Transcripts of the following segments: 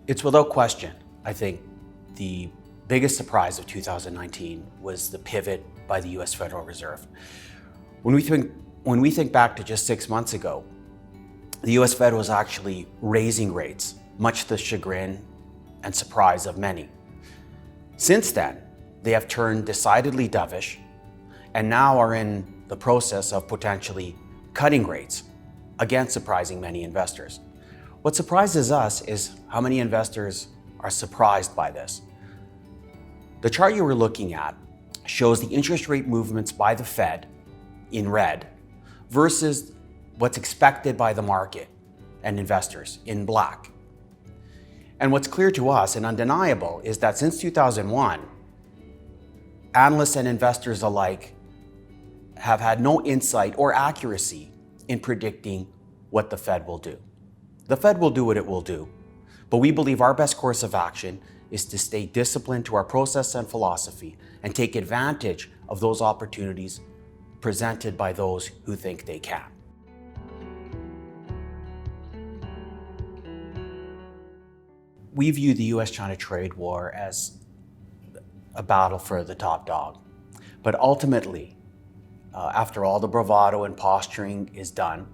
It's without question, I think, the biggest surprise of 2019 was the pivot by the US Federal Reserve. When we think back to just 6 months ago, the US Fed was actually raising rates, much to the chagrin and surprise of many. Since then, they have turned decidedly dovish and now are in the process of potentially cutting rates, again surprising many investors. What surprises us is how many investors are surprised by this. The chart you were looking at shows the interest rate movements by the Fed in red versus what's expected by the market and investors in black. And what's clear to us and undeniable is that since 2001, analysts and investors alike have had no insight or accuracy in predicting what the Fed will do. The Fed will do what it will do, but we believe our best course of action is to stay disciplined to our process and philosophy and take advantage of those opportunities presented by those who think they can. We view the US-China trade war as a battle for the top dog. But ultimately, after all the bravado and posturing is done,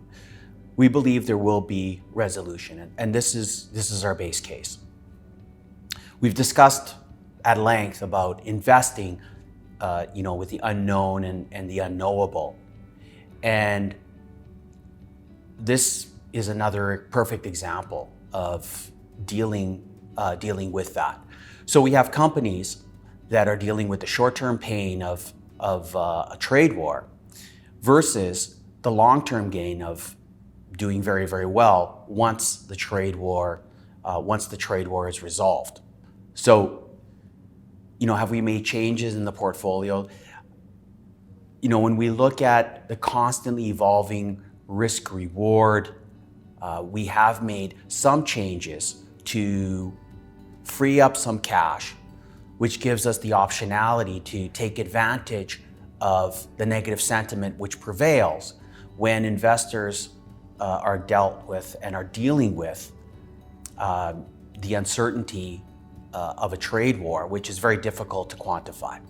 we believe there will be resolution, and this is our base case. We've discussed at length about investing, with the unknown and the unknowable, and this is another perfect example of dealing with that. So we have companies that are dealing with the short-term pain of a trade war versus the long-term gain of doing very, very well once the trade war is resolved. So, have we made changes in the portfolio? When we look at the constantly evolving risk reward, we have made some changes to free up some cash, which gives us the optionality to take advantage of the negative sentiment which prevails when investors are dealt with and are dealing with the uncertainty of a trade war, which is very difficult to quantify.